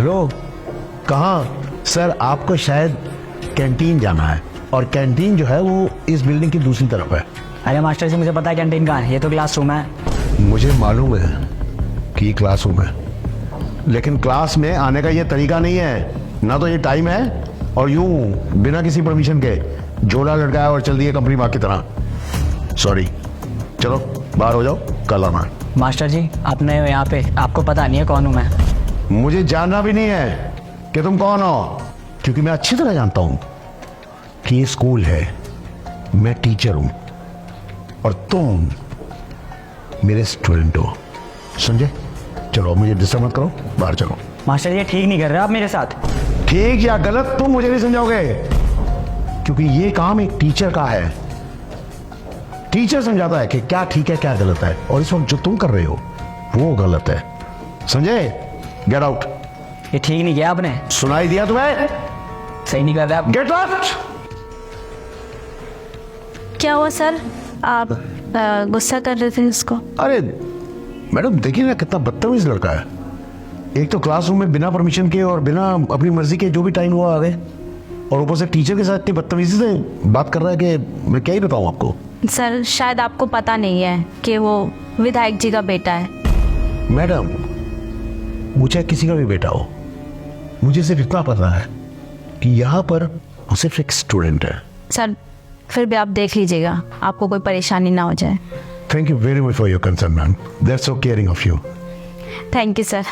Hello, कहाँ? Sir आपको शायद कैंटीन जाना है, और कैंटीन जो है वो इस बिल्डिंग की दूसरी तरफ है। अरे मास्टर जी, मुझे पता है कैंटीन कहाँ है, ये तो क्लासरूम है। मुझे मालूम है कि ये क्लासरूम है, लेकिन क्लास में आने का ये तरीका नहीं है। ना तो ये टाइम है, और यूं बिना किसी परमिशन के झोला लटकाया और चल दिए कंपनी माँ की तरह। सॉरी, चलो बाहर हो जाओ, कल आना। मास्टर जी, आप नए हो यहाँ पे, आपको पता नहीं है कौन हूँ मैं। मुझे जानना भी नहीं है कि तुम कौन हो, क्योंकि मैं अच्छी तरह जानता हूं कि ये स्कूल है, मैं टीचर हूं और तुम मेरे स्टूडेंट हो। समझे? चलो मुझे डिस्टर्ब मत करो, बाहर चलो। मास्टर जी, ये ठीक नहीं कर रहे आप मेरे साथ। ठीक या गलत तुम मुझे नहीं समझाओगे, क्योंकि ये काम एक टीचर का है। टीचर समझाता है कि क्या ठीक है क्या गलत है, और इस वक्त जो तुम कर रहे हो वो गलत है। समझे? Get out. ये ठीक नहीं किया आपने। सुनाई दिया तुम्हें? सही नहीं कर रहे आप। Get out. क्या हुआ सर, आप गुस्सा कर रहे थे उसको? अरे मैडम देखिए ना, कितना बदतमीज लड़का है। एक तो क्लासरूम में बिना परमिशन के और बिना अपनी मर्जी के जो भी टाइम हुआ आ गए, और ऊपर से टीचर के साथ इतनी बदतमीजी से बात कर रहा है कि मैं क्या ही बताऊं आपको। सर शायद आपको पता नहीं है कि वो विधायक जी का बेटा है। मैडम, मुझे किसी का भी बेटा हो, मुझे सिर्फ इतना पता है कि यहाँ पर वो सिर्फ एक स्टूडेंट है। सर फिर भी आप देख लीजिएगा, आपको कोई परेशानी ना हो जाए। Thank you very much for your concern ma'am, that's so caring of you. Thank you sir.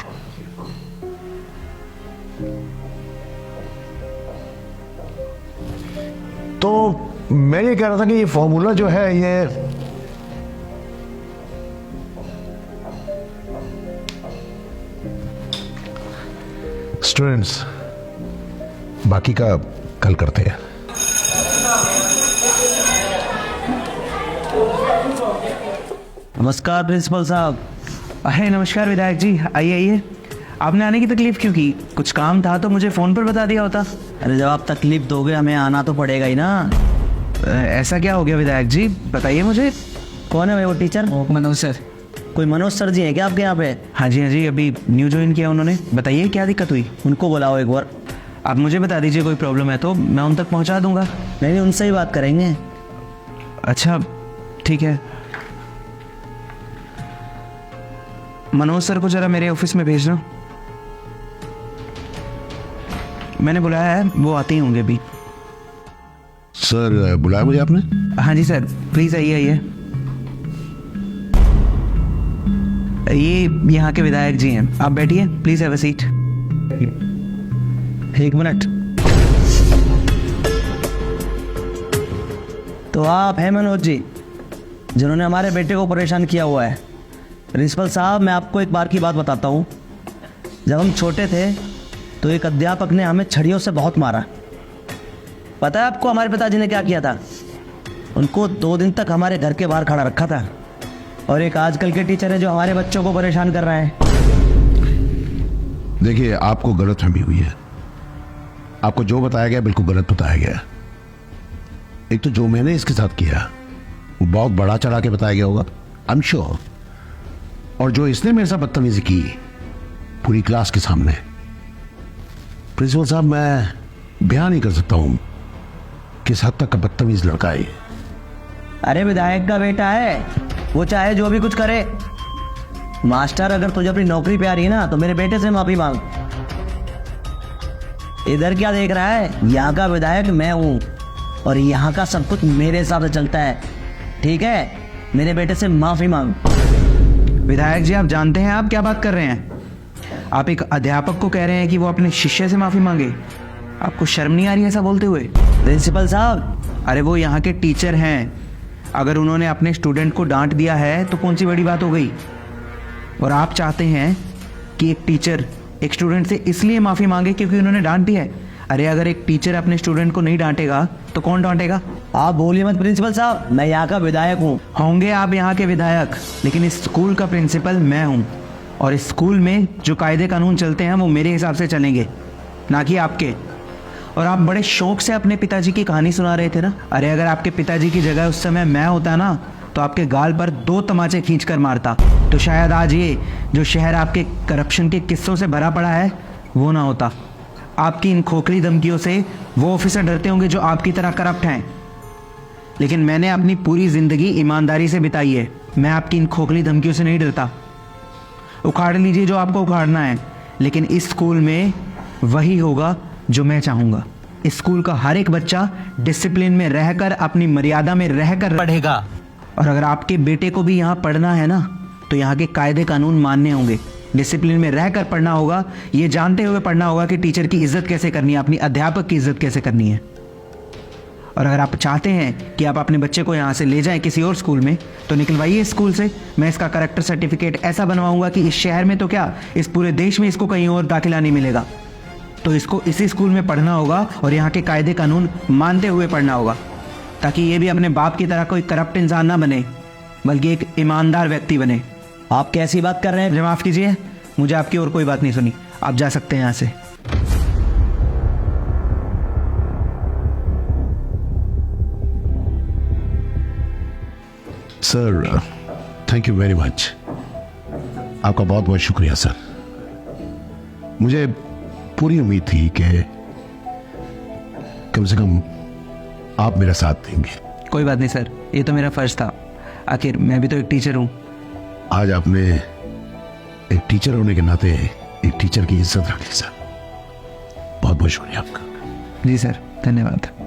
तो मैं ये कह रहा था कि ये फॉर्मूला जो है ये स्टूडेंट्स, बाकी का कल करते हैं। नमस्कार प्रिंसिपल साहब। अरे नमस्कार विधायक जी, आइए आइए। आपने आने की तकलीफ क्यों की? कुछ काम था तो मुझे फ़ोन पर बता दिया होता। अरे जब आप तकलीफ दोगे हमें आना तो पड़ेगा ही ना। ऐसा क्या हो गया विधायक जी, बताइए मुझे। कौन है भाई वो टीचर? मनोज सर। कोई मनोज सर जी हैं क्या आपके यहाँ पे? हाँ जी, अभी न्यू ज्वाइन किया उन्होंने। बताइए क्या दिक्कत हुई? उनको बुलाओ एक बार। आप मुझे बता दीजिए, कोई प्रॉब्लम है तो मैं उन तक पहुँचा दूँगा। नहीं, उनसे ही बात करेंगे। अच्छा ठीक है। मनोज सर को जरा मेरे ऑफिस में भेजना। मैंने बुलाया है, वो आते ही होंगे अभी। सर बुलाया मुझे आपने? हाँ जी सर, प्लीज़ आइए आइए। ये यहाँ के विधायक जी हैं, आप बैठिए, प्लीज़ हैव अ सीट। एक मिनट। तो आप हैं मनोज जी, जिन्होंने हमारे बेटे को परेशान किया हुआ है। प्रिंसिपल साहब, मैं आपको एक बार की बात बताता हूँ। जब हम छोटे थे तो एक अध्यापक ने हमें छड़ियों से बहुत मारा। पता है आपको हमारे पिताजी ने क्या किया था? उनको 2 दिन तक हमारे घर के बाहर खड़ा रखा था। और एक आजकल के टीचर है जो हमारे बच्चों को परेशान कर रहा है। देखिए, आपको गलतफहमी हुई है। आपको जो बताया गया बिल्कुल गलत बताया गया। एक तो जो मैंने इसके साथ किया वो बहुत बड़ा चढ़ा के बताया गया होगा, आई एम श्योर। और जो इसने मेरे साथ बदतमीजी की पूरी क्लास के सामने, प्रिंसिपल साहब मैं बयान नहीं कर सकता हूं किस हद तक का बदतमीज लड़का है। अरे विधायक का बेटा है, वो चाहे जो भी कुछ करे। मास्टर, अगर तुझे अपनी नौकरी पे आ रही है ना तो मेरे बेटे से माफी मांग। इधर क्या देख रहा है? यहाँ का विधायक मैं हूँ और यहाँ का सब कुछ मेरे हिसाब से चलता है, ठीक है? मेरे बेटे से माफी मांग। विधायक जी, आप जानते हैं आप क्या बात कर रहे हैं? आप एक अध्यापक को कह रहे हैं कि वो अपने शिष्य से माफ़ी मांगे। आपको शर्म नहीं आ रही ऐसा बोलते हुए? प्रिंसिपल साहब, अरे वो यहाँ के टीचर हैं, अगर उन्होंने अपने स्टूडेंट को डांट दिया है तो कौन सी बड़ी बात हो गई? और आप चाहते हैं कि एक टीचर एक स्टूडेंट से इसलिए माफ़ी मांगे क्योंकि उन्होंने डांट दिया है? अरे अगर एक टीचर अपने स्टूडेंट को नहीं डांटेगा तो कौन डांटेगा? आप बोलिए मत प्रिंसिपल साहब, मैं यहाँ का विधायक हूँ। होंगे आप यहाँ के विधायक, लेकिन इस स्कूल का प्रिंसिपल मैं हूँ। और इस स्कूल में जो कायदे कानून चलते हैं वो मेरे हिसाब से चलेंगे, ना कि आपके। और आप बड़े शौक से अपने पिताजी की कहानी सुना रहे थे ना। अरे अगर आपके पिताजी की जगह उस समय मैं होता ना तो आपके गाल पर 2 तमाचे खींच कर मारता, तो शायद आज ये जो शहर आपके करप्शन के किस्सों से भरा पड़ा है वो ना होता। आपकी इन खोखली धमकियों से वो ऑफिसर डरते होंगे जो आपकी तरह करप्ट हैं, लेकिन मैंने अपनी पूरी जिंदगी ईमानदारी से बिताई है। मैं आपकी इन खोखली धमकियों से नहीं डरता। उखाड़ लीजिए जो आपको उखाड़ना है, लेकिन इस स्कूल में वही होगा जो मैं चाहूंगा। इस स्कूल का हर एक बच्चा डिसिप्लिन में रहकर, अपनी मर्यादा में रहकर पढ़ेगा। और अगर आपके बेटे को भी यहाँ पढ़ना है ना, तो यहाँ के कायदे कानून मानने होंगे। डिसिप्लिन में रहकर पढ़ना होगा, ये जानते हुए पढ़ना होगा कि टीचर की इज्जत कैसे करनी है, अपनी अध्यापक की इज्जत कैसे करनी है। और अगर आप चाहते हैं कि आप अपने बच्चे को यहाँ से ले जाएं किसी और स्कूल में, तो निकलवाइए इस स्कूल से। मैं इसका करेक्टर सर्टिफिकेट ऐसा बनवाऊंगा कि इस शहर में तो क्या, इस पूरे देश में इसको कहीं और दाखिला नहीं मिलेगा। तो इसको इसी स्कूल में पढ़ना होगा और यहाँ के कायदे कानून मानते हुए पढ़ना होगा, ताकि ये भी अपने बाप की तरह कोई करप्ट इंसान ना बने, बल्कि एक ईमानदार व्यक्ति बने। आप कैसी बात कर रहे हैं? मुझे माफ़ कीजिए, मुझे आपकी और कोई बात नहीं सुनी। आप जा सकते हैं यहाँ से। Sir, thank you very much. आपका बहुत बहुत शुक्रिया सर। मुझे पूरी उम्मीद थी कि कम से कम आप मेरा साथ देंगे। कोई बात नहीं सर, ये तो मेरा फर्ज था। आखिर मैं भी तो एक टीचर हूँ। आज आपने एक टीचर होने के नाते एक टीचर की इज्जत रखी सर। बहुत बहुत शुक्रिया आपका। जी सर, धन्यवाद।